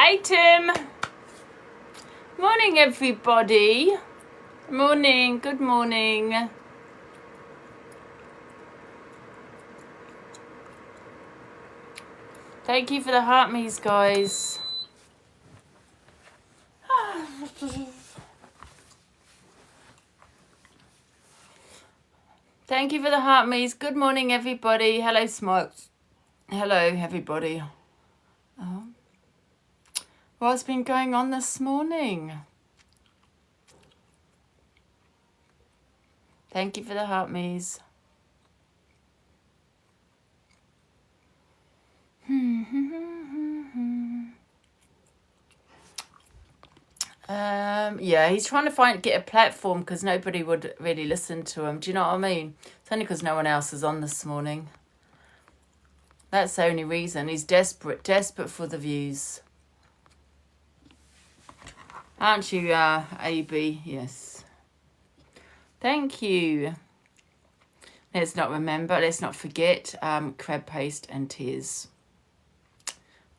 Hey Tim. Morning everybody. Morning, good morning. Thank you for the heart me's, guys. Thank you for the heart me's. Good morning everybody. Hello Smokes. Hello everybody. What's been going on this morning? Thank you for the heart me's. Yeah, he's trying to get a platform because nobody would really listen to him. Do you know what I mean? It's only because no one else is on this morning. That's the only reason. He's desperate for the views. Aren't you, AB? Yes. Thank you. Let's not forget crab paste and tears.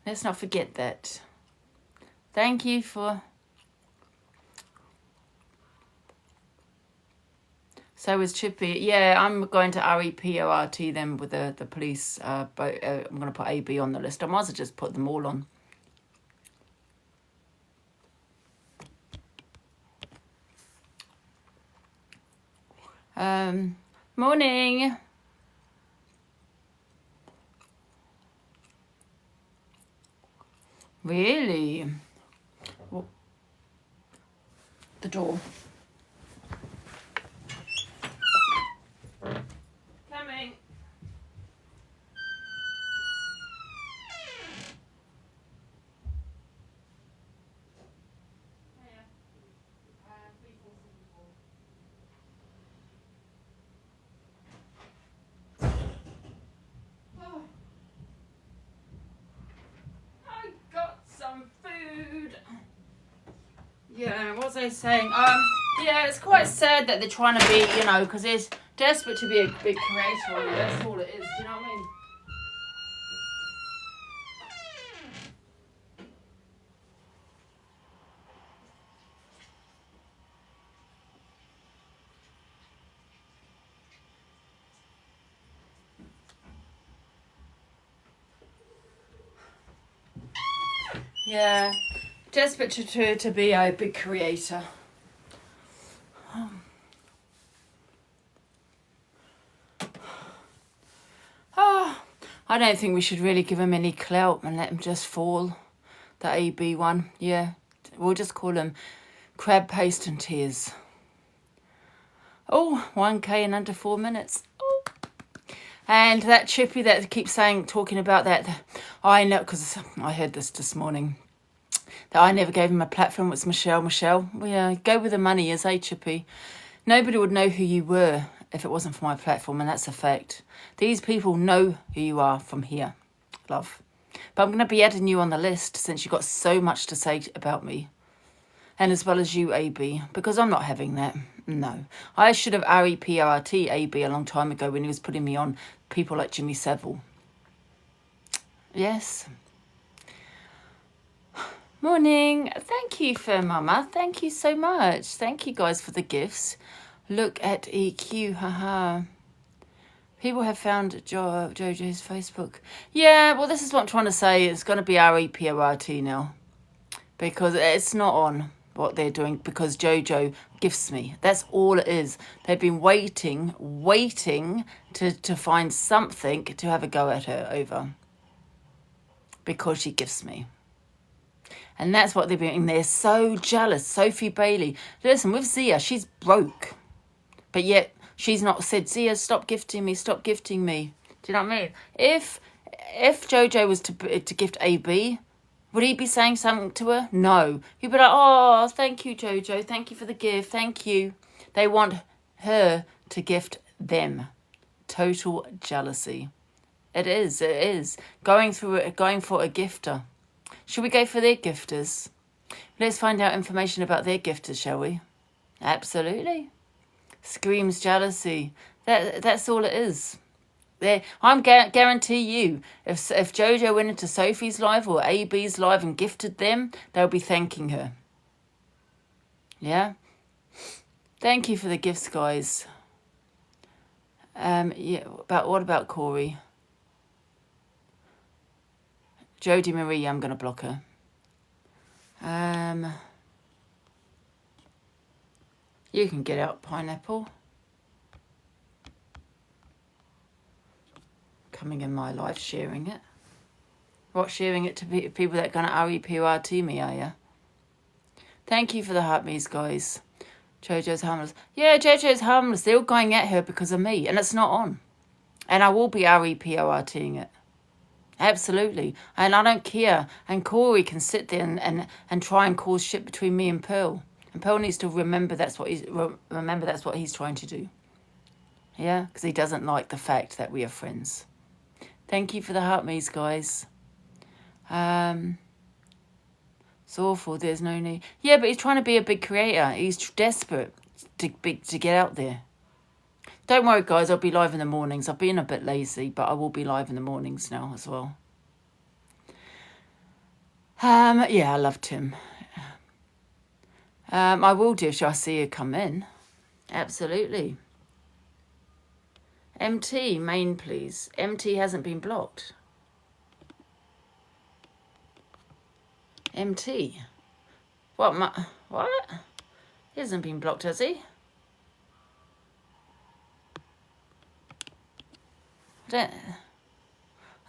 Let's not forget that. Thank you for... So is Chippy. Yeah, I'm going to REPORT them with the police. But I'm going to put AB on the list. I might as well just put them all on. Morning. Really? Well, the door. Coming. I got some food. Yeah, what was I saying? Yeah, it's quite sad that they're trying to be, because they're desperate to be a big creator. That's all it is. Do you know what I mean? Yeah, desperate to be a big creator. I don't think we should really give him any clout and let him just fall. The AB one, yeah. We'll just call him crab paste and tears. Oh, 1K in under 4 minutes. Oh. And that Chippy that keeps talking about that, I know, because I heard this morning, that I never gave him a platform. It's Michelle. Well, yeah, go with the money, is Chippy. Nobody would know who you were if it wasn't for my platform, and that's a fact. These people know who you are from here, love. But I'm going to be adding you on the list since you've got so much to say about me. And as well as you, AB, because I'm not having that. No. I should have REPORT AB a long time ago when he was putting me on people like Jimmy Savile. Yes. Morning. Thank you for Mama. Thank you so much. Thank you guys for the gifts. Look at EQ. Haha. People have found Jojo's Facebook. Yeah, well, this is what I'm trying to say. It's going to be REPORT now. Because it's not on what they're doing because Jojo gifts me. That's all it is. They've been waiting to find something to have a go at her over. Because she gifts me. And that's what they're doing. They're so jealous. Sophie Bailey. Listen, with Zia, she's broke. But yet, she's not said, Zia, stop gifting me. Do you know what I mean? If Jojo was to gift AB, would he be saying something to her? No. He'd be like, oh, thank you, Jojo. Thank you for the gift. Thank you. They want her to gift them. Total jealousy. It is. Going for a gifter. Should we go for their gifters? Let's find out information about their gifters, shall we? Absolutely. Screams jealousy. That's all it is. I'm guarantee you, if Jojo went into Sophie's live or AB's live and gifted them, they'll be thanking her. Yeah. Thank you for the gifts, guys. Yeah. What about Corey? Jodie Marie, I'm gonna block her. You can get out, Pineapple. Coming in my life, sharing it. What, sharing it to people that are going to REPRT me, are you? Thank you for the heart me's, guys. Jojo's harmless. Yeah, Jojo's harmless. They're all going at her because of me, and it's not on. And I will be REPRTing it. Absolutely. And I don't care. And Corey can sit there and try and cause shit between me and Pearl. And Pearl needs to remember that's what he's trying to do. Yeah, because he doesn't like the fact that we are friends. Thank you for the heart me's, guys. It's awful. There's no need. Yeah, but he's trying to be a big creator. He's desperate to get out there. Don't worry, guys. I'll be live in the mornings. I've been a bit lazy, but I will be live in the mornings now as well. Yeah, I love Tim. I will do if I see her come in. Absolutely. MT, main, please. MT hasn't been blocked. MT. What? He hasn't been blocked, has he? I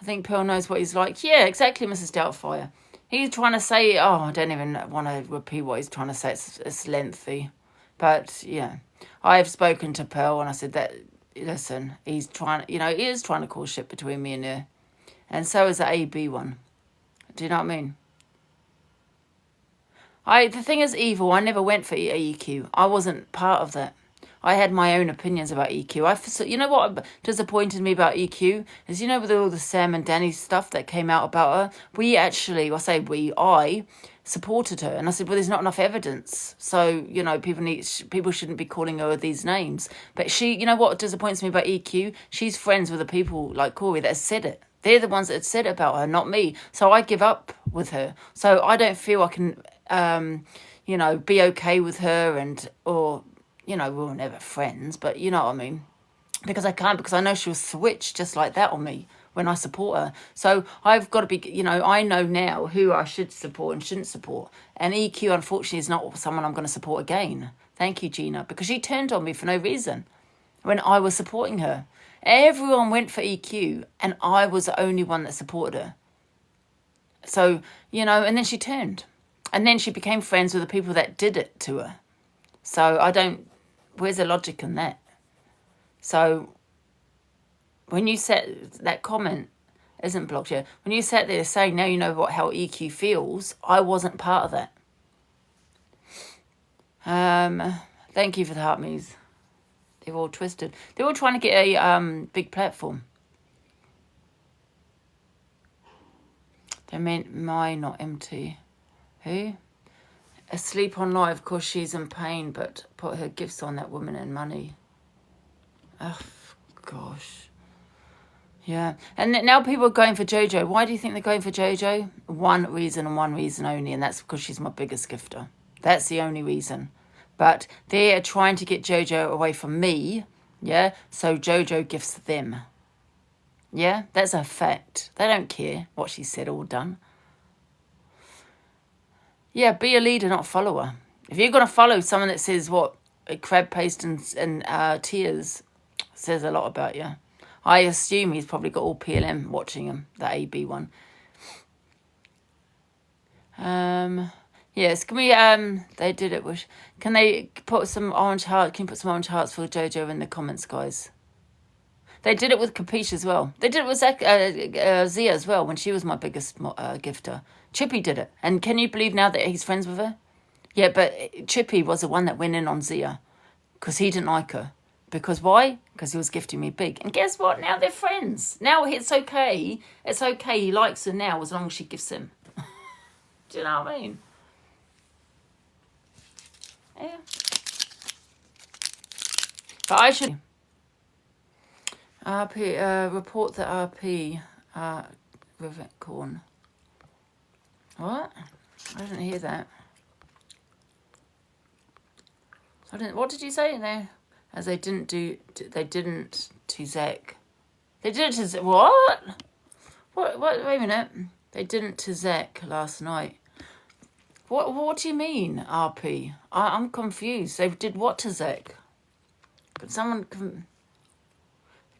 think Pearl knows what he's like. Yeah, exactly, Mrs. Doubtfire. He's trying to say, I don't even want to repeat what he's trying to say. It's lengthy. But, yeah. I've spoken to Pearl and I said that, listen, he's trying, he is trying to cause shit between me and her. And so is the AB one. Do you know what I mean? The thing is, evil, I never went for EQ. I wasn't part of that. I had my own opinions about EQ. You know what disappointed me about EQ is, with all the Sam and Danny stuff that came out about her, I supported her. And I said, well, there's not enough evidence. So, people shouldn't be calling her these names. But she, what disappoints me about EQ? She's friends with the people like Corey that have said it. They're the ones that said it about her, not me. So I give up with her. So I don't feel I can, be okay with her or we're never friends, but you know what I mean? Because I can't, because I know she'll switch just like that on me when I support her. So I've got to be, I know now who I should support and shouldn't support. And EQ, unfortunately, is not someone I'm going to support again. Thank you, Gina, because she turned on me for no reason when I was supporting her. Everyone went for EQ, and I was the only one that supported her. So, and then she turned. And then she became friends with the people that did it to her. So where's the logic in that? So when you said that comment isn't blocked yet, when you sat there saying, now you know how EQ feels, I wasn't part of that. Thank you for the heart me's. They're all twisted. They're all trying to get a big platform. They meant not MT. Who? Asleep on live because she's in pain, but put her gifts on that woman and money. Oh, gosh. Yeah. And now people are going for Jojo. Why do you think they're going for Jojo? One reason and one reason only, and that's because she's my biggest gifter. That's the only reason. But they're trying to get Jojo away from me, yeah? So Jojo gifts them. Yeah? That's a fact. They don't care what she said or done. Yeah, be a leader, not a follower. If you're going to follow someone that says crab paste and tears, says a lot about you. I assume he's probably got all PLM watching him, that AB one. Yes, can we, they did it. Can they put some orange hearts? Can you put some orange hearts for Jojo in the comments, guys? They did it with Capiche as well. They did it with Zia as well, when she was my biggest gifter. Chippy did it. And can you believe now that he's friends with her? Yeah, but Chippy was the one that went in on Zia because he didn't like her. Because why? Because he was gifting me big. And guess what? Now they're friends. Now it's okay. It's okay. He likes her now as long as she gives him. Do you know what I mean? Yeah. But I should... RP, report the RP, Rivet Corn. What? I didn't hear that. What did you say there? As they didn't to Zach. They did it to Zach. What? What? Wait a minute. They didn't to Zach last night. What do you mean, RP? I'm confused. They did what to Zach? But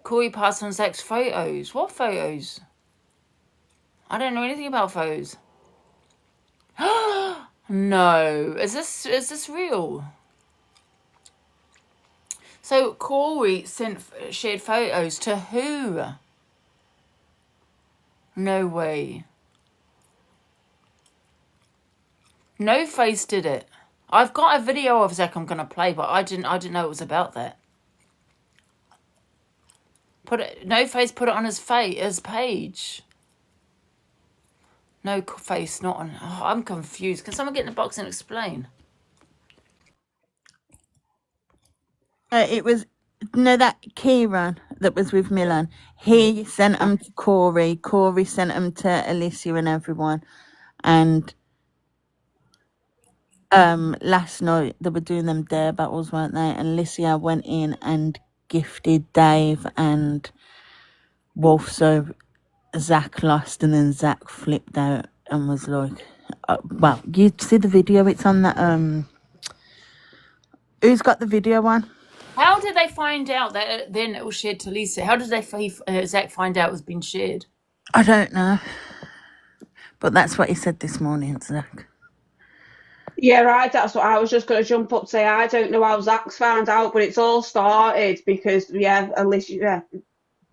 Corey passed on Zach's photos. What photos? I don't know anything about photos. No. Is this real? So Corey shared photos to who? No way. No Face did it. I've got a video of Zach I'm gonna play, but I didn't know it was about that. No Face put it on his page. No Face, not on. Oh, I'm confused. Can someone get in the box and explain? It was that Kieran that was with Milan. He sent them to Corey. Corey sent them to Alicia and everyone. And last night they were doing them dare battles, weren't they? And Alicia went in and gifted Dave and Wolf. So Zach lost, and then Zach flipped out and was like, well, you see the video? It's on that. Who's got the video on? How did they find out that then it was shared to Lisa? How did Zach find out it was being shared? I don't know. But that's what he said this morning, Zach. Yeah, right. That's what I was just going to jump up and say. I don't know how Zach's found out, but it's all started because, Alicia,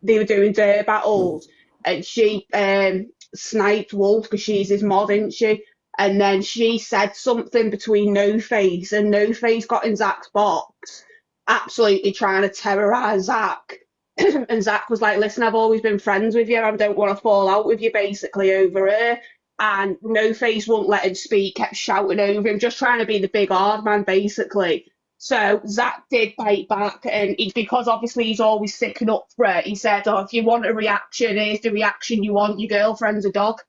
they were doing dare battles and she sniped Wolf because she's his mod, isn't she? And then she said something between No Face, and No Face got in Zach's box, absolutely trying to terrorize Zach. And Zach was like, listen, I've always been friends with you. I don't want to fall out with you, basically, over here. And No Face wouldn't let him speak, kept shouting over him, just trying to be the big hard man, basically. So Zach did bite back, and because obviously he's always sticking up for it, he said, oh, if you want a reaction, here's the reaction you want, your girlfriend's a dog.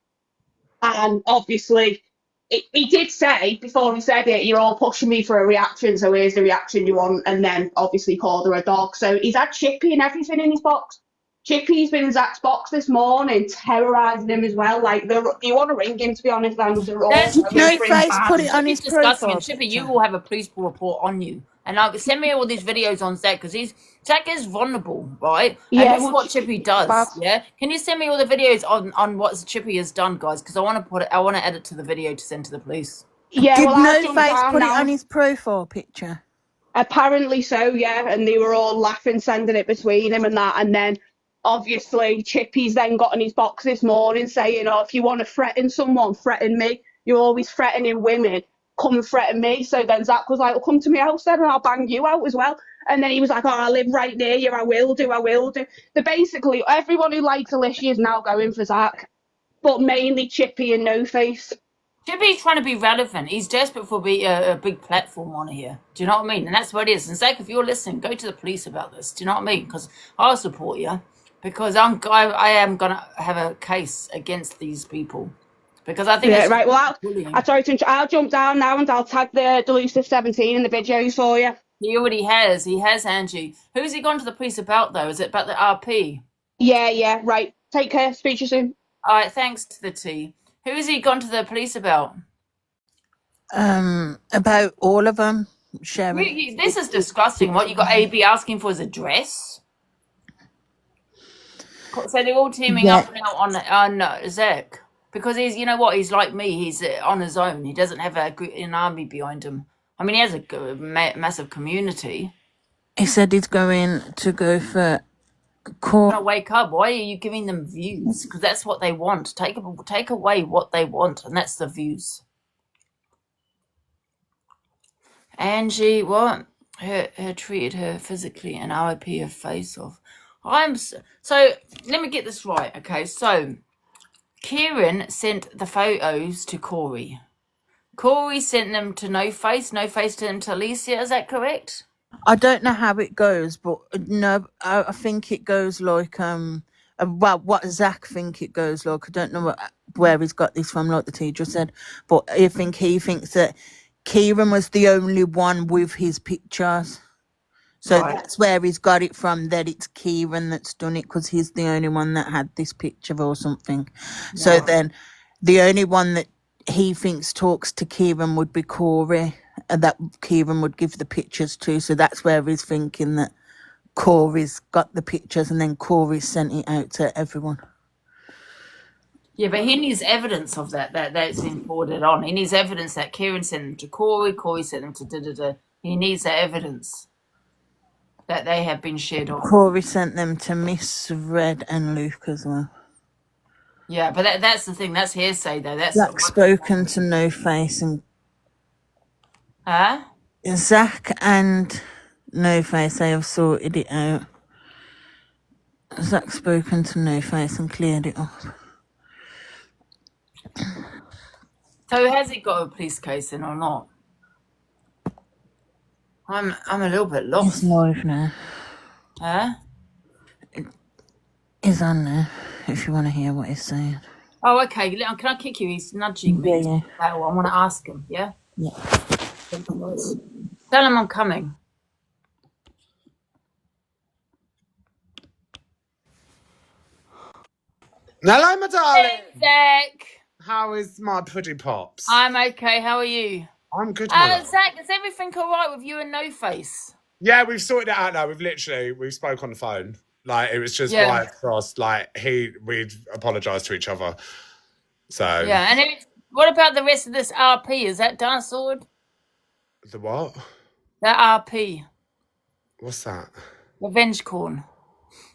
And obviously, he did say, before he said it, you're all pushing me for a reaction, so here's the reaction you want, and then obviously called her a dog. So he's had Chippy and everything in his box. Chippy's been in Zach's box this morning, terrorising him as well. Like, you want to ring him, to be honest, and they're all No Face put it on his disgusting. profile. Chippy, you will have a police report on you. And send me all these videos on Zach, because Zach is vulnerable, right? Yeah, and this is what Chippy does. Yeah, can you send me all the videos on what Chippy has done, guys? Because I want to add it to the video to send to the police. Yeah, Did No Face put it on his profile picture? Apparently so, yeah. And they were all laughing, sending it between him and that. And then obviously Chippy's then got in his box this morning saying, oh, if you want to threaten someone, threaten me. You're always threatening women. Come and threaten me. So then Zach was like, well, come to my house then and I'll bang you out as well. And then he was like, oh, I live right near you. I will do. So basically, everyone who likes Alicia is now going for Zach, but mainly Chippy and No Face. Chippy's trying to be relevant. He's desperate for a big platform on here. Do you know what I mean? And that's what it is. And Zach, if you're listening, go to the police about this. Do you know what I mean? Because I'll support you. Because I am going to have a case against these people. Because I think right. Well, I'll jump down now and I'll tag the Delusive 17 in the videos for you. He already has. He has, Angie. Who's he gone to the police about, though? Is it about the RP? Yeah. Right. Take care. Speak to you soon. All right. Thanks to the T. Who's he gone to the police about? About all of them. Sharing. This is disgusting. What, you got AB asking for his address? So they're all teaming up now on Zach. Because he's, you know what, he's like me. He's on his own. He doesn't have an army behind him. I mean, he has a massive community. He said he's going to go for court. Wake up. Why are you giving them views? Because that's what they want. Take away what they want, and that's the views. Angie, what? Her treated her physically and RIP her face off. So let me get this right. Okay, so Kieran sent the photos to Corey. Corey sent them to No Face. No Face sent them to Alicia. Is that correct? I don't know how it goes, but no, I think it goes like well, what Zach think it goes like. I don't know where he's got this from, like the teacher said, but I think he thinks that Kieran was the only one with his pictures. So Right. that's where he's got it from, that it's Kieran that's done it because he's the only one that had this picture or something. So then the only one that he thinks talks to Kieran would be Corey, and that Kieran would give the pictures to. So that's where he's thinking that Corey's got the pictures and then Corey sent it out to everyone. Yeah, but he needs evidence of that's been forwarded on. He needs evidence that Kieran sent them to Corey sent them to da-da-da. He needs that evidence that they have been shared on. Corey sent them to Miss Red and Luke as well. Yeah, but that's the thing. That's hearsay, though. That's Zach spoken to No Face and Huh? Zach and No Face, they have sorted it out. Zach spoken to No Face and cleared it up. So has it got a police case in or not? I'm a little bit It's lost. live now. Huh? It's on now, if you want to hear what he's saying. Oh, okay. Can I kick you? He's nudging me. Yeah. I want to ask him. Yeah. Yeah. Tell him I'm coming. Hello, my darling. Zach. How is my puddy pops? I'm okay. How are you? I'm good, my love. Zach, is everything all right with you and No Face? Yeah, we've sorted it out now. We spoke on the phone. Like, it was just Yeah. right across. Like, we'd apologised to each other. So Yeah. And what about the rest of this RP? Is that done, sorted? the what? That RP, What's that? Revenge Corn.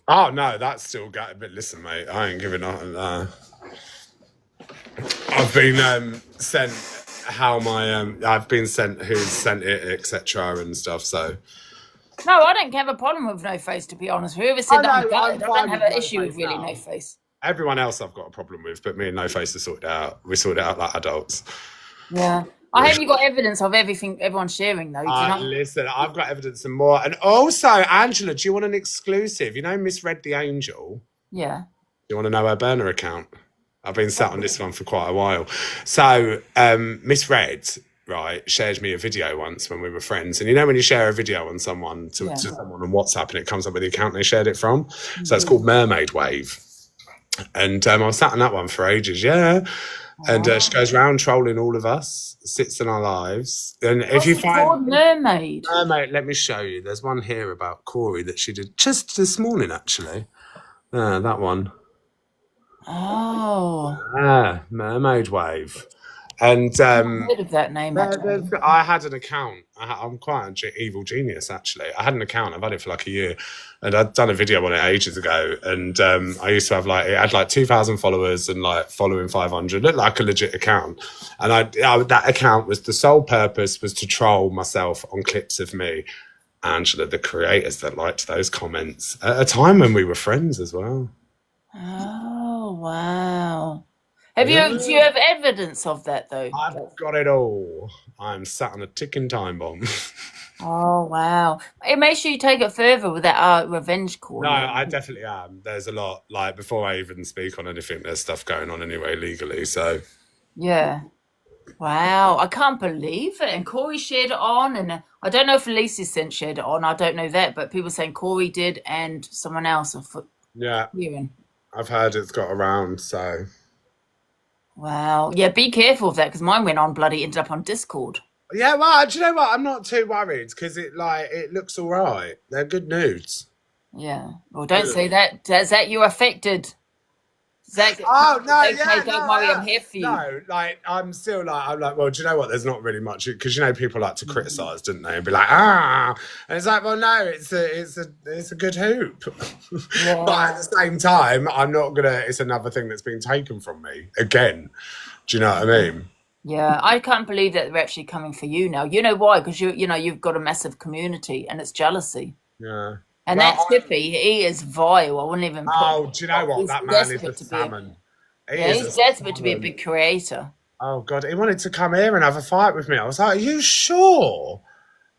Oh no, that's still got. But listen, mate, I ain't giving up. I've been sent how my I've been sent who's sent it, etc. and stuff. So No, I don't have a problem with No Face, to be honest. Whoever said that, know, I I'm don't fine have with an No issue with Face really now. No Face. everyone else I've got a problem with, but me and No Face have sorted it out. We sorted it out like adults. Yeah. I hope you got evidence of everything everyone's sharing, though. Do you know? Listen, I've got evidence and more. And also, Angela, do you want an exclusive? You know Miss Red the Angel? Yeah. Do you want to know her burner account? I've been sat on this one for quite a while. So, Miss Red, right, shared me a video once when we were friends. And you know when you share a video on someone to someone on WhatsApp and it comes up with the account they shared it from? So it's called Mermaid Wave. And I was sat on that one for ages, yeah. And she goes round trolling all of us, sits in our lives. And if you find called Mermaid. Mermaid, let me show you. There's one here about Corey that she did just this morning, actually. That one. Oh. Mermaid Wave. And I've heard of that name, actually. I had an account. I'm quite an evil genius, actually. I had an account. I've had it for like a year. And I'd done a video on it ages ago. And I used to have it had like 2,000 followers and like following 500. Looked like a legit account. And that account was, the sole purpose was to troll myself on clips of me. Angela, the creators that liked those comments at a time when we were friends as well. Oh, wow. Do you have evidence of that, though? I've got it all. I'm sat on a ticking time bomb. Oh, wow. Hey, make sure you take it further with that revenge call. No, I definitely am. There's a lot. Like, before I even speak on anything, there's stuff going on anyway legally. So Yeah. Wow. I can't believe it. And Corey shared it on. And I don't know if Lisa shared it on. I don't know that. But people saying Corey did and someone else. yeah, Kieran. I've heard it's got around. So Wow. Yeah, be careful of that because mine went on ended up on Discord. yeah, well, do you know what? I'm not too worried because it looks all right. They're good nudes. Yeah. Well, don't say that. Zach, you're affected. Zach, Oh no! okay, Yeah, don't worry, I'm here for you. No, I'm like, well, do you know what? There's not really much because people like to criticise, don't they? And be like, and it's like, well, no, it's a good hoop. Yeah. But at the same time, I'm not gonna. It's another thing that's been taken from me again. Do you know what I mean? Yeah, I can't believe that they're actually coming for you now. You know why? Because you've got a massive community and it's jealousy. Yeah. And Well, that Chippy, he is vile. I wouldn't even put Oh, do you know what? He's That man is desperate a to be a- salmon. he's desperate to be a big creator. Oh God, he wanted to come here and have a fight with me. I was like, are you sure?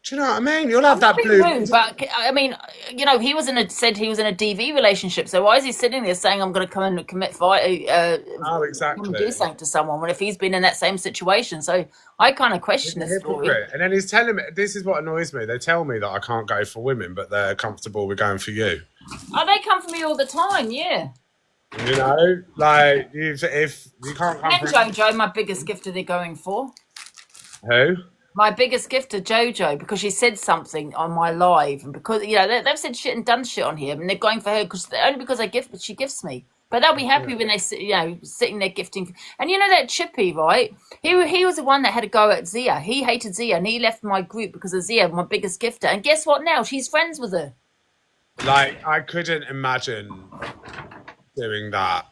Do you know what I mean? You'll have that Being blue. rude, but I mean, you know, said he was in a DV relationship. So why is he sitting there saying I'm going to come and commit fight? Oh, Come and exactly. do something to someone when if he's been in that same situation? So I kind of question He's a this story. hypocrite. And then he's telling me, this is what annoys me. They tell me that I can't go for women, but they're comfortable with going for you. Oh, they come for me all the time. Yeah. You know, like if you can't come And for Jojo, my biggest gifter, they're going for. who? My biggest gift to Jojo, because she said something on my live, and because you know they've said shit and done shit on here, and they're going for her only because she gifts me. But they'll be happy when they sit, you know, sitting there gifting. And you know that Chippy, right? He was the one that had a go at Zia. He hated Zia, and he left my group because of Zia, my biggest gifter. And guess what? Now she's friends with her. Like I couldn't imagine doing that.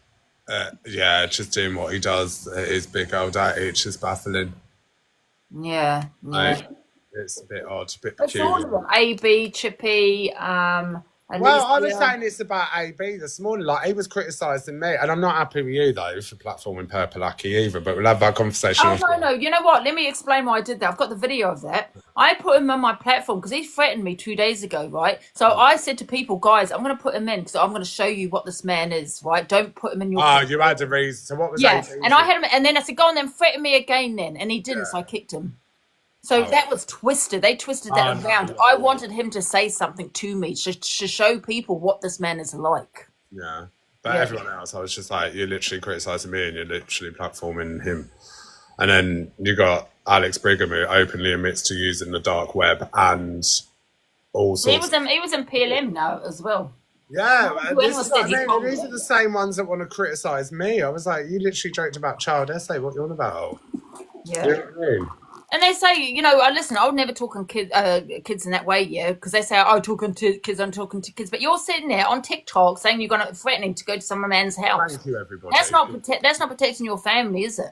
Yeah, just doing what he does at his big old age. It's just baffling. Yeah. Like, it's a bit odd, a bit It's all peculiar. of them. AB, Chippy, and Well, I was saying this about AB this morning. Like, he was criticising me, and I'm not happy with you though for platforming Purple Lucky either. But we'll have that conversation. Oh no! You know what? Let me explain why I did that. I've got the video of that. I put him on my platform because he threatened me 2 days ago, right? So I said to people, guys, I'm going to put him in because I'm going to show you what this man is, right? Don't put him in your. Oh, you had a reason. So what was yeah? that? And I had him, and then I said, go on, then threaten me again, then, and he didn't, so I kicked him. So that was twisted. They twisted that around. I wanted him to say something to me to show people what this man is like. Yeah. But everyone else, I was just like, you're literally criticising me and you're literally platforming him. And then you got Alex Brigham, who openly admits to using the dark web and all sorts. He was in PLM now as well. Yeah, Whoever this is said what I he mean. told These me. are the same ones that want to criticise me. I was like, you literally joked about child essay. What you on about? Yeah. You know what I mean? And they say, you know, listen, I would never talk on kids in that way, yeah, because they say, oh, talking to kids, I'm talking to kids. But you're sitting there on TikTok saying you're going to threatening to go to some man's house. Thank you, everybody. That's not protecting your family, is it?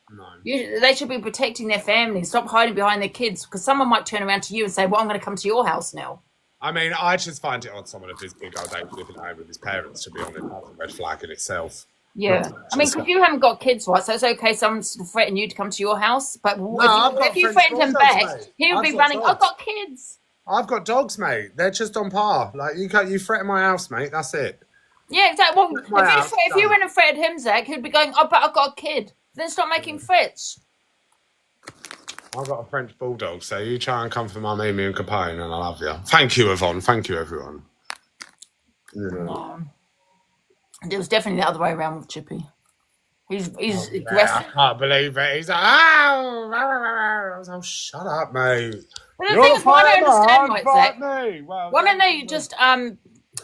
No. They should be protecting their family. Stop hiding behind their kids, because someone might turn around to you and say, well, I'm going to come to your house now. I mean, I just find it odd someone of his big old age living at home with his parents, to be honest. That's a red flag in itself. Yeah. I mean, because you haven't got kids, right? So it's okay someone's threatening you to come to your house. But if you threatened him back, he would be running, I've got kids. I've got dogs, mate. They're just on par. Like, you threaten my house, mate. That's it. Yeah, exactly. Well, if you went and threatened him, Zach, he'd be going, oh, but I've got a kid. Then stop making threats. I've got a French bulldog, so you try and come for my Mimi and Capone, and I love you. Thank you, Yvonne. Thank you, everyone. It was definitely the other way around with Chippy. He's aggressive. I can't believe it. He's like, I was like, oh, shut up, mate. But the thing is, what I don't understand, right, Zach? Well, Why don't they just,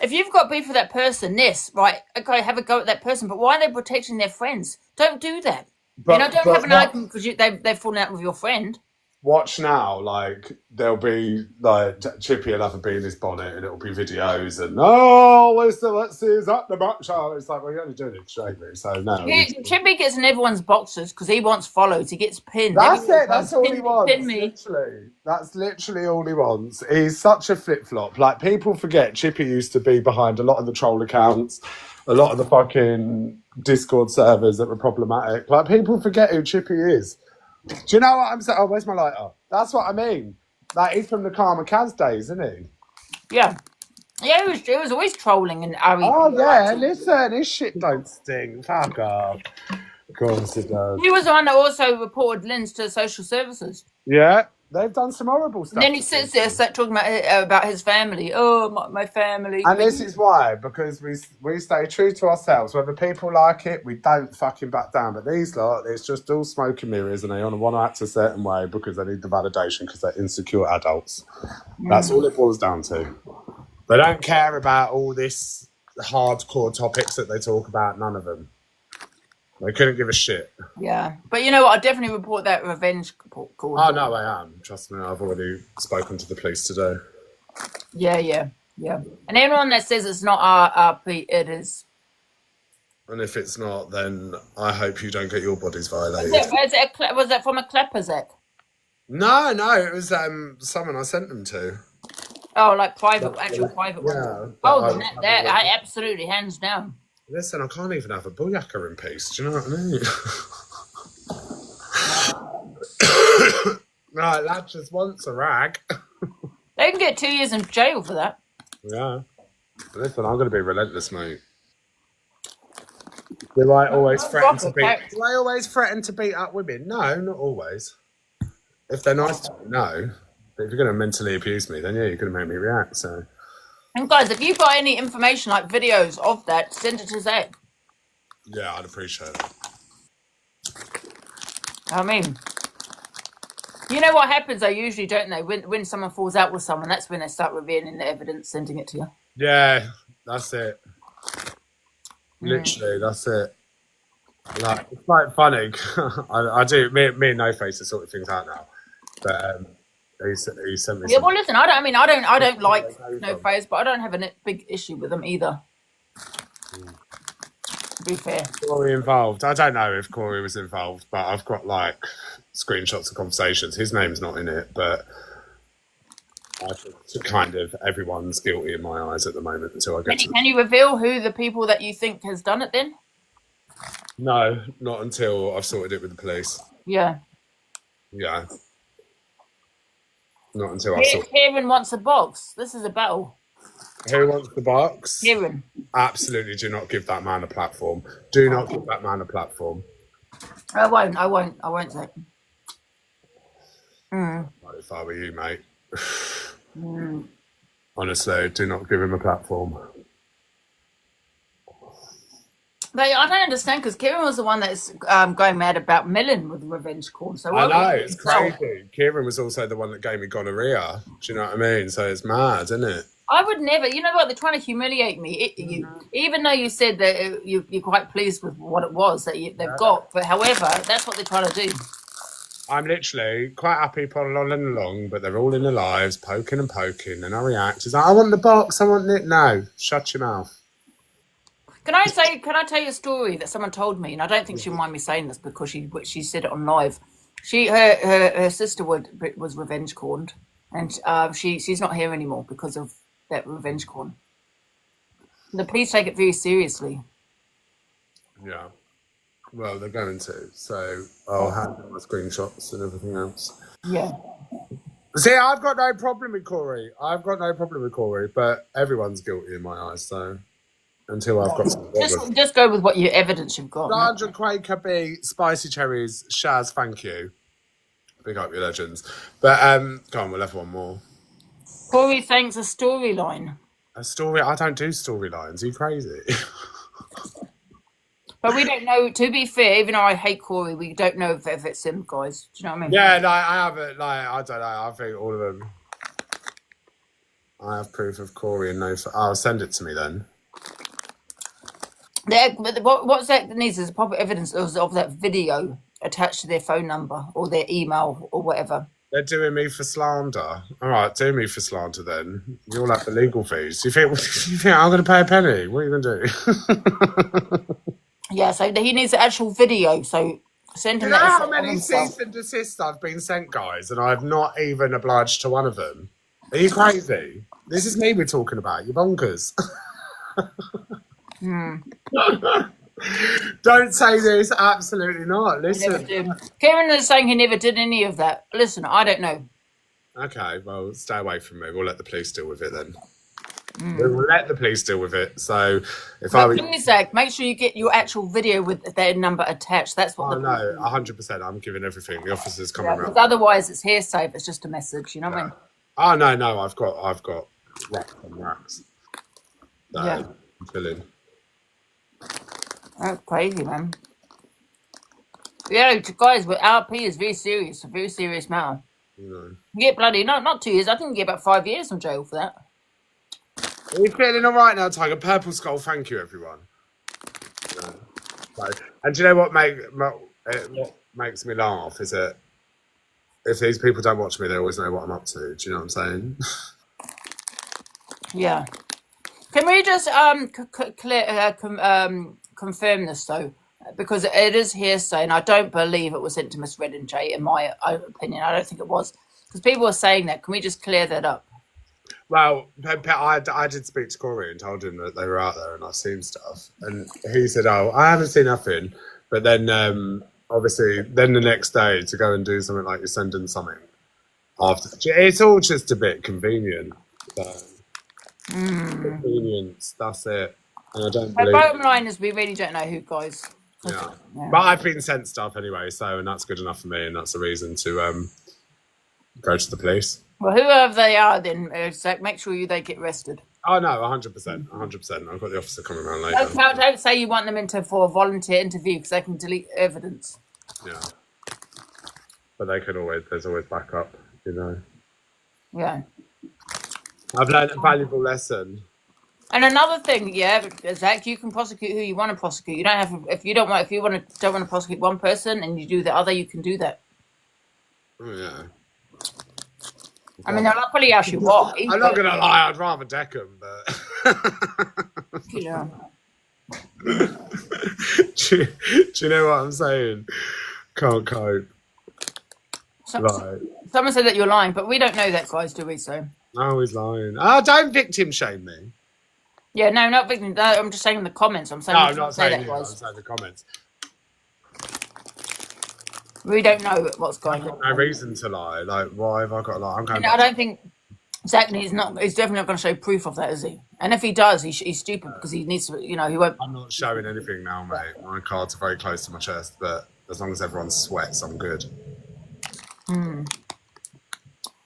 if you've got beef with that person, right, okay, have a go at that person, but why are they protecting their friends? Don't do that. Don't have an argument because they've fallen out with your friend. Watch now, like, there'll be, like, Chippy will have a bee in his bonnet and it'll be videos and, let's see, is that the match? It's like, well, you're only doing it straight, so no. Chippy gets in everyone's boxes because he wants follows. He gets pinned. That's it. That's all he wants. Pin me. Literally. That's literally all he wants. He's such a flip-flop. Like, people forget Chippy used to be behind a lot of the troll accounts, a lot of the fucking Discord servers that were problematic. Like, people forget who Chippy is. Do you know what I'm saying? Oh, where's my lighter? That's what I mean. Like, he's from the Karma Kaz days, isn't he? Yeah. Yeah, he was always trolling and Oh, yeah, listen, his shit don't sting. Fuck off. Of course it does. He was the one that also reported Lynn's to social services. Yeah, they've done some horrible stuff. And then he sits there talking about his family. Oh, my family. And this is why, because we stay true to ourselves. Whether people like it, we don't fucking back down. But these lot, it's just all smoke and mirrors, and they want to act a certain way because they need the validation because they're insecure adults. That's all it boils down to. They don't care about all this hardcore topics that they talk about. None of them. They couldn't give a shit. Yeah. But you know what? I definitely report that revenge call. Oh, no, I am. Trust me, I've already spoken to the police today. Yeah. And anyone that says it's not RP, it is. And if it's not, then I hope you don't get your bodies violated. Was that from a clapper, Zach? No, it was someone I sent them to. Oh, like private one. Yeah. Oh, that absolutely, hands down. Listen, I can't even have a booyaka in peace. Do you know what I mean? Right, lad just wants a rag. They can get 2 years in jail for that. Yeah. Listen, I'm going to be relentless, mate. Do I always threaten to beat? Do I always threaten to beat up women? No, not always. If they're nice to me, no. But if you're going to mentally abuse me, then yeah, you're going to make me react. So. And guys, if you've got any information like videos of that, send it to Zach. Yeah, I'd appreciate it. I mean, you know what happens though, usually, don't they? When someone falls out with someone, that's when they start revealing the evidence, sending it to you. Yeah, that's it. Literally, that's it. Like, it's quite funny. I do. Me and No Face are sorting things out now. But he sent me. Yeah, well, listen, I don't like No Face, but I don't have a big issue with them either. To be fair. Corey involved. I don't know if Corey was involved, but I've got like screenshots of conversations. His name's not in it, but I think kind of everyone's guilty in my eyes at the moment until I get to. Can you reveal who the people that you think has done it then? No, not until I've sorted it with the police. Yeah. Yeah. Not until I've sorted. Kieran wants a box. This is a battle. Who wants the box? Kieran. Absolutely do not give that man a platform. Do not give that man a platform. I won't say. If I were you, mate. Honestly, do not give him a platform. But I don't understand because Kieran was the one that's going mad about Millen with revenge corn. So I know, it's crazy. Kieran was also the one that gave me gonorrhea. Do you know what I mean? So it's mad, isn't it? I would never. You know what? They're trying to humiliate me. Even though you said that you're quite pleased with what it was that they've got. But however, that's what they're trying to do. I'm literally quite happy plodding along, but they're all in their lives, poking and poking, and I react. It's like, I want the box, I want it. No, shut your mouth. Can I tell you a story that someone told me, and I don't think she'll mind me saying this because she said it on live. Her sister was revenge corned, and she's not here anymore because of that revenge corn. The police take it very seriously. Yeah. Well, they're going to, so I'll have my screenshots and everything else. Yeah. See, I've got no problem with Corey. But everyone's guilty in my eyes, so until I've got something. Just go with what your evidence you've got. Sandra Quaker B, Spicy Cherries, Shaz, thank you. Big up your legends. But go on, we'll have one more. Corey thanks a storyline. A story? I don't do storylines. Are you crazy? But we don't know, to be fair, even though I hate Corey, we don't know if it's him, guys. Do you know what I mean? Yeah, no, I haven't. I don't know. I think all of them. I have proof of Corey and no. I'll send it to me then. What's that needs is proper evidence of that video attached to their phone number or their email or whatever. They're doing me for slander. All right, do me for slander then. You'll have the legal fees. You think I'm going to pay a penny? What are you going to do? Yeah, so he needs the actual video. So send him. You know how many cease and desists I've been sent, guys, and I've not even obliged to one of them. Are you crazy? This is me we're talking about. You're bonkers. Don't say this. Absolutely not. Listen. Kieran is saying he never did any of that. Listen, I don't know. Okay, well, stay away from me. We'll let the police deal with it then. We'll let the police deal with it. So, please, Zach, make sure you get your actual video with their number attached. That's what. Oh no, 100%. I'm giving everything. The officers coming around. Because otherwise, it's hearsay. If it's just a message, you know what I mean? Oh no, I've got racks and racks. So, yeah. I'm filling. That's crazy, man. Yeah, guys, but RP is very serious. A very serious matter. You get bloody not 2 years. I think you get about 5 years in jail for that. Are you feeling all right now, Tiger? Purple Skull, thank you, everyone. And do you know what makes me laugh is that if these people don't watch me, they always know what I'm up to. Do you know what I'm saying? Yeah. Can we just confirm this, though? Because it is hearsay, and I don't believe it was sent to Miss Red and Jay, in my opinion. I don't think it was. Because people are saying that. Can we just clear that up? Well, I did speak to Corey and told him that they were out there and I've seen stuff. And he said, oh, I haven't seen nothing. But then, obviously, the next day to go and do something like you're sending something. after. It's all just a bit convenient. So. Convenience, that's it. And I don't The believe. bottom line is we really don't know who guys. Yeah. Yeah. But I've been sent stuff anyway, so and that's good enough for me, and that's a reason to go to the police. Well, whoever they are, then Zach, make sure they get arrested. Oh no, 100%, 100%. I've got the officer coming around later. Don't say you want them for a volunteer interview because they can delete evidence. Yeah. But there's always backup, you know. Yeah. I've learned a valuable lesson. And another thing, Zach, you can prosecute who you want to prosecute. You don't have if you don't want to prosecute one person and you do the other, you can do that. Oh yeah. I mean, I'll probably ask you why. I'm not gonna lie, I'd rather deck them, but Yeah. do you know what I'm saying? Can't cope. Right. Someone said that you're lying, but we don't know that, guys, do we? So. Oh, he's lying. Oh, don't victim shame me. Yeah, no, not victim. No, I'm just saying in the comments. I'm saying. No, I'm not saying that, you. I'm guys. saying the comments. We don't know what's going on. No reason to lie. Like, why have I got to lie? I'm going. I don't think Zach he's definitely not going to show proof of that, is he? And if he does, he's stupid because he needs to. He won't. I'm not showing anything now, mate. My cards are very close to my chest, but as long as everyone sweats, I'm good.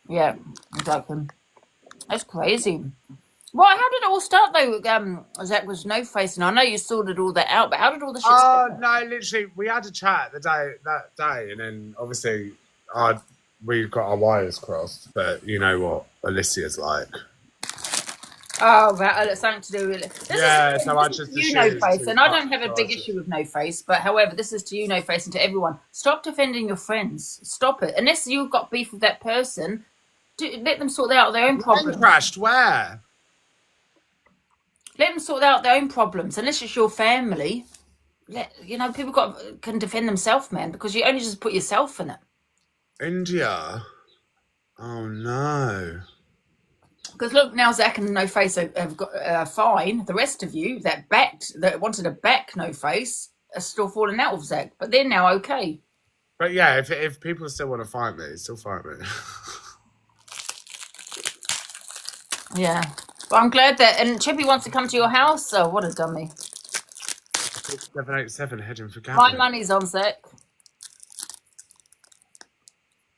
Yeah, exactly. That's crazy. Well, how did it all start though? Zach was no face, and I know you sorted all that out, but how did all the shit start? No, literally, we had a chat that day, and then obviously, we've got our wires crossed. But you know what Alicia's like. Oh, that's something to do with it. So I just you no face, and I don't have a big issue with no face. But however, this is to you no face and to everyone. Stop defending your friends. Stop it. Unless you've got beef with that person, let them sort out their own problems. Crashed where? Let them sort out their own problems. Unless it's your family, people can defend themselves, man, because you only just put yourself in it. India. Oh no. Because look, now Zach and No Face have got fine. The rest of you that wanted to back No Face are still falling out with Zach, but they're now okay. But yeah, if people still want to fight me, still fight me. Yeah. Well, I'm glad that... And Chippy wants to come to your house, so what a dummy. 787 heading for Gavin. My money's on Zach.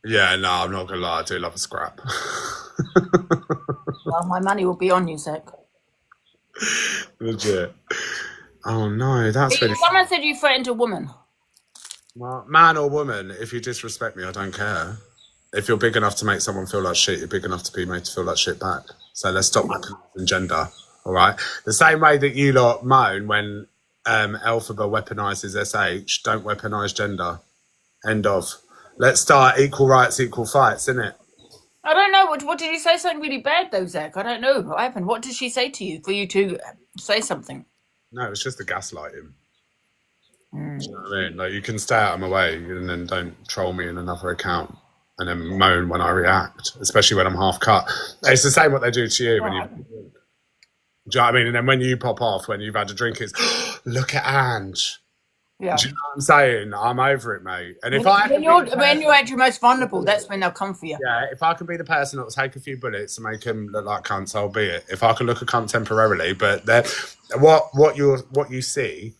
Yeah, no, I'm not going to lie. I do love a scrap. Well, my money will be on you, Zach. Legit. Oh, no, that's really... Someone said you threatened a woman. Well, man or woman, if you disrespect me, I don't care. If you're big enough to make someone feel like shit, you're big enough to be made to feel like shit back. So let's stop recognizing gender, all right? The same way that you lot moan when Elphaba weaponises SH, don't weaponise gender. End of. Let's start equal rights, equal fights, innit? I don't know. What did you say? Something really bad, though, Zach? I don't know. What happened? What did she say to you for you to say something? No, it's just the gaslighting. Do you know what I mean? Like, you can stay out of my way and then don't troll me in another account and then moan when I react, especially when I'm half cut. It's the same what they do to you when you... Do you know what I mean? And then when you pop off, when you've had a drink, it's, look at Ange. Yeah. Do you know what I'm saying? I'm over it, mate. And if when you're at your most vulnerable, that's when they'll come for you. Yeah, if I can be the person that will take a few bullets and make them look like cunts, I'll be it. If I can look a cunt temporarily, but what you see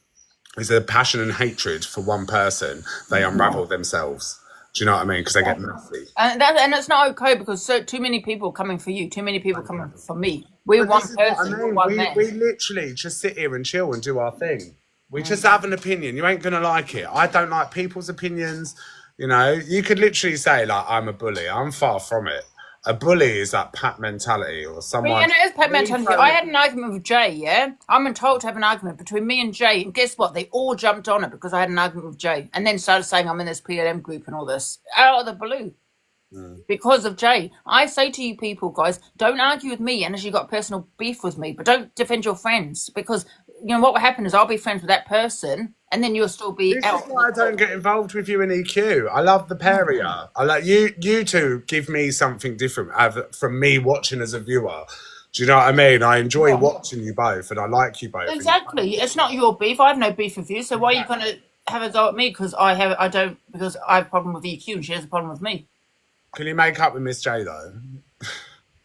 is a passion and hatred for one person. They unravel themselves. Do you know what I mean? Because they get messy. And it's not okay because too many people coming for you, too many people coming for me. We're one person, one man. We literally just sit here and chill and do our thing. We just have an opinion. You ain't going to like it. I don't like people's opinions. You know, you could literally say, like, I'm a bully. I'm far from it. A bully is that pat mentality or someone... Yeah, it is pat mentality. I had an argument with Jay, yeah? I'm told to have an argument between me and Jay, and guess what? They all jumped on it because I had an argument with Jay, and then started saying I'm in this PLM group and all this. Out of the blue. Because of Jay. I say to you people, guys, don't argue with me unless you've got personal beef with me, but don't defend your friends because... You know, what will happen is I'll be friends with that person and then you'll still be this out. This is why I don't get involved with you in EQ. I love the pair of you. I like you two give me something different from me watching as a viewer. Do you know what I mean? I enjoy watching you both and I like you both. Exactly. It's not your beef. I have no beef with you. So why are you going to have a go at me? Because I have a problem with EQ and she has a problem with me. Can you make up with Miss J though?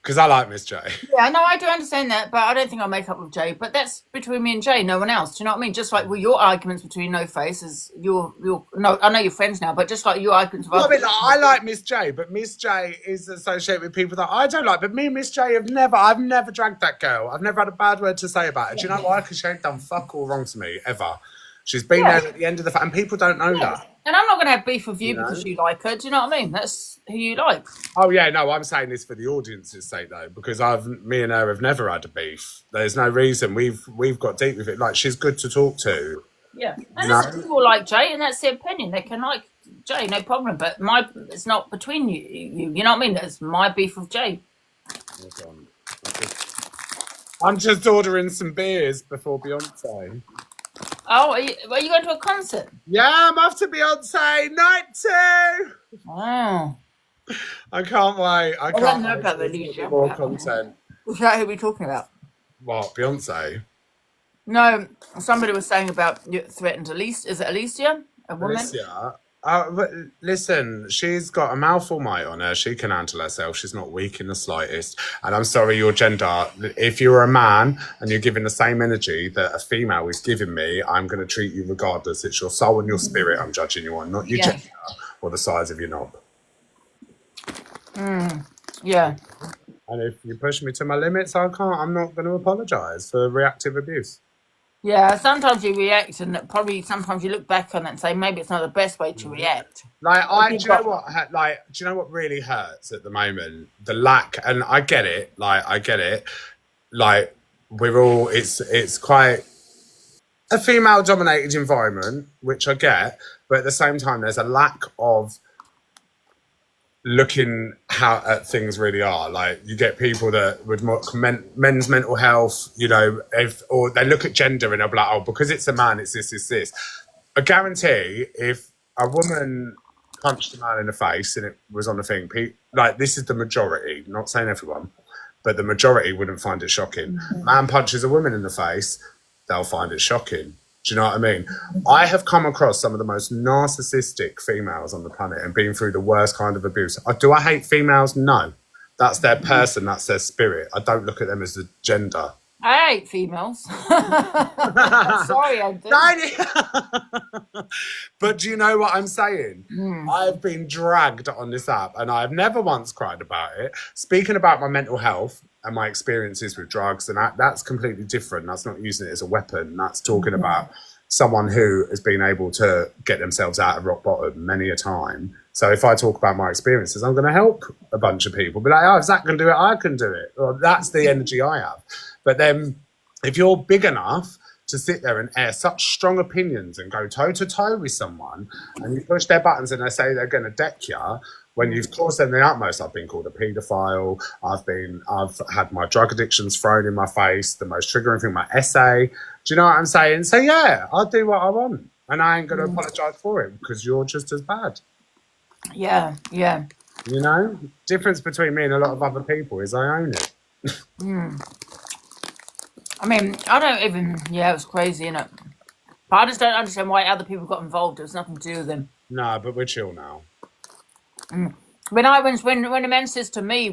Because I like Miss J. Yeah, no, I do understand that, but I don't think I'll make up with Jay. But that's between me and Jay, no one else. Do you know what I mean? Just like your arguments between No Face is your no, I know you're friends now, but just like your arguments with I mean, I like Miss J, but Miss J is associated with people that I don't like. But me and Miss J I've never dragged that girl. I've never had a bad word to say about her. Do you know why? Because she ain't done fuck all wrong to me, ever. She's been there at the end of the and people don't know that. And I'm not going to have beef with you because you like her. Do you know what I mean? That's who you like. Oh yeah, no, I'm saying this for the audience's sake though, because me and her have never had a beef. There's no reason. We've got deep with it. Like, she's good to talk to. Yeah, and that's people like Jay, and that's their opinion. They can like Jay, no problem. But it's not between you. You know what I mean? That's my beef with Jay. I'm just ordering some beers before Beyonce. Oh, are you going to a concert? Yeah, I'm off to Beyonce night 2. Oh, I can't wait. I don't can't know wait about to the see Alicia. more content. Who's that? Who are we talking about? What, Beyonce? No, somebody was saying about you threatened Alicia. Is it Alicia? A woman? Alicia? But listen, she's got a mouthful, mate, on her. She can handle herself. She's not weak in the slightest. And I'm sorry, your gender. If you're a man and you're giving the same energy that a female is giving me, I'm going to treat you regardless. It's your soul and your spirit I'm judging you on, not your gender or the size of your knob. Yeah. And if you push me to my limits, I'm not going to apologise for reactive abuse. Yeah, sometimes you react, and probably sometimes you look back on it and say maybe it's not the best way to react. Like, do you know what? Like, do you know what really hurts at the moment? The lack, and I get it. Like, we're all. It's quite a female-dominated environment, which I get, but at the same time, there's a lack of looking at things really are. Like, you get people that would men's mental health, you know, or they look at gender and they'll be like, oh, because it's a man, it's this. I guarantee if a woman punched a man in the face and it was on the thing, like, this is the majority, not saying everyone, but the majority wouldn't find it shocking. Man punches a woman in the face, they'll find it shocking. Do you know what I mean? I have come across some of the most narcissistic females on the planet and been through the worst kind of abuse. Do I hate females? No. That's their person, that's their spirit. I don't look at them as a gender. I hate females. Sorry, I do. But do you know what I'm saying? I've been dragged on this app and I've never once cried about it. Speaking about my mental health and my experiences with drugs, and that's completely different. That's not using it as a weapon. That's talking about someone who has been able to get themselves out of rock bottom many a time. So if I talk about my experiences, I'm going to help a bunch of people. Be like, oh, if Zach can do it, I can do it. Well, that's the energy I have. But then if you're big enough to sit there and air such strong opinions and go toe-to-toe with someone and you push their buttons and they say they're going to deck you, when you've caused them the utmost, I've been called a paedophile, I've had my drug addictions thrown in my face, the most triggering thing, my essay. Do you know what I'm saying? So yeah, I'll do what I want and I ain't going to apologise for it because you're just as bad. Yeah. You know? Difference between me and a lot of other people is I own it. I mean, I don't even... Yeah, it was crazy, innit? But I just don't understand why other people got involved. It was nothing to do with them. No, but we're chill now. When a man says to me,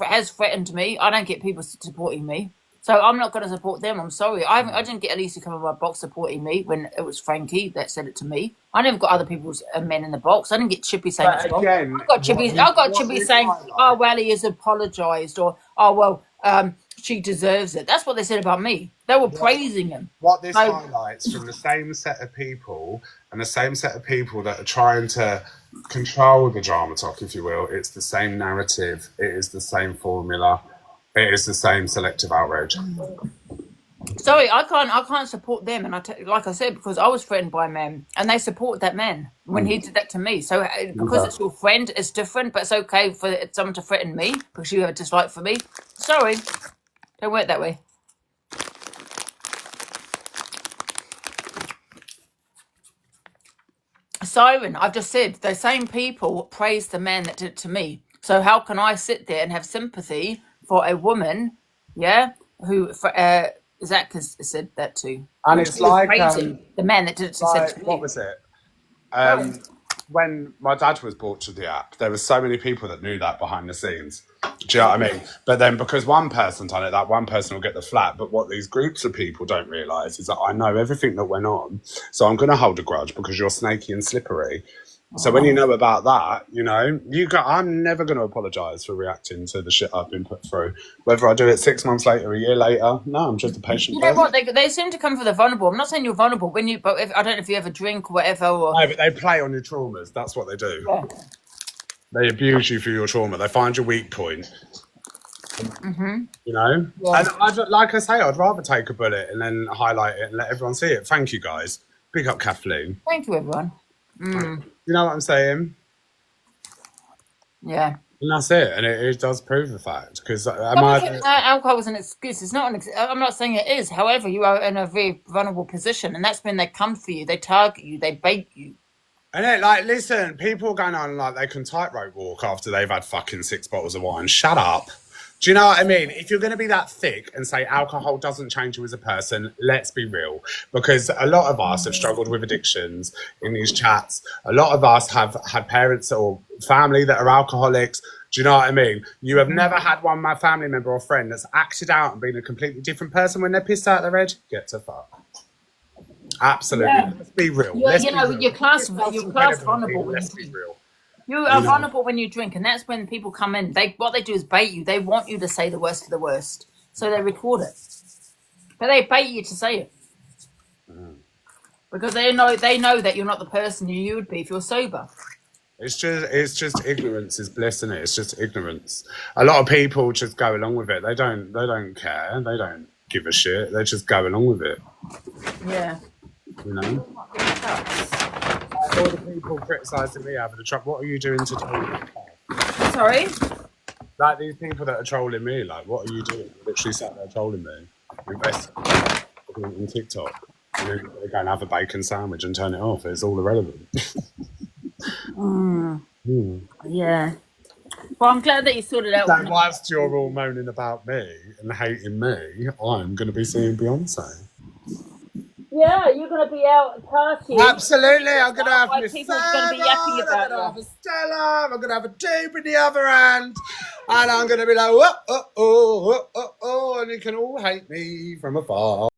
has threatened me, I don't get people supporting me. So I'm not going to support them. I'm sorry. I didn't get Elise to come in my box supporting me when it was Frankie that said it to me. I never got other people's men in the box. I didn't get Chippy saying it's wrong. Again, I got Chippy saying, oh, well, he has apologised, or, oh, well, she deserves it. That's what they said about me. They were praising him. What this highlights from the same set of people and the same set of people that are trying to control the drama talk, if you will, it's the same narrative. It is the same formula. It is the same selective outrage. Sorry, I can't support them, and like I said, because I was threatened by a man, and they support that man when he did that to me. So because it's your friend, it's different, but it's okay for someone to threaten me because you have a dislike for me. Sorry, don't work that way. Siren, I've just said the same people praised the man that did it to me. So how can I sit there and have sympathy for a woman, who Zach has said that too. And it's like the man that did it to like, what was it? when my dad was brought to the app, there were so many people that knew that behind the scenes. Do you know what I mean? But then because one person done it, that one person will get the flat. But what these groups of people don't realise is that I know everything that went on. So I'm going to hold a grudge because you're snaky and slippery. So when you know about that, you know, I'm never going to apologise for reacting to the shit I've been put through. Whether I do it 6 months later, a year later, no, I'm just a patient You know person. what? They seem to come for the vulnerable. I'm not saying you're vulnerable when you, but I don't know if you ever drink or whatever. Or No, but they play on your traumas. That's what they do. yeah. They abuse you for your trauma. They find your weak point. You know? Yeah. And like I say, I'd rather take a bullet and then highlight it and let everyone see it. Thank you, guys. Big up, Kathleen. Thank you, everyone. You know what I'm saying? Yeah. And that's it. And it does prove the fact. Because alcohol is an excuse. It's not I'm not saying it is. However, you are in a very vulnerable position, and that's when they come for you. They target you. They bait you. And it, like, listen, people going on like they can tightrope walk after they've had fucking 6 bottles of wine. Shut up. Do you know what I mean? If you're going to be that thick and say alcohol doesn't change you as a person, let's be real. Because a lot of us have struggled with addictions in these chats. A lot of us have had parents or family that are alcoholics. Do you know what I mean? You have never had one my family member or friend that's acted out and been a completely different person when they're pissed out their head. Get to fuck. Absolutely. Yeah. Let's be real. You're class vulnerable. Let's be real. You are vulnerable when you drink, and that's when people come in. What they do is bait you. They want you to say the worst of the worst, so they record it. But they bait you to say it because they know that you're not the person you would be if you're sober. It's just ignorance is bliss, isn't it? It's just ignorance. A lot of people just go along with it. They don't care. They don't give a shit. They just go along with it. Yeah. You know. All the people criticising me having a truck. What are you doing to troll me? Sorry? Like these people that are trolling me, like, what are you doing? You're literally sat there trolling me. Invest in TikTok. And then they go and have a bacon sandwich and turn it off. It's all irrelevant. Yeah. Well, I'm glad that you sorted out. So whilst you're all moaning about me and hating me, I'm going to be seeing Beyonce. Yeah, you're going to be out partying. Absolutely, I'm going to have Why Miss people are gonna be yapping Sarah, about I'm going to have a Stella, I'm going to have a tube in the other hand, and I'm going to be like, oh, and you can all hate me from afar.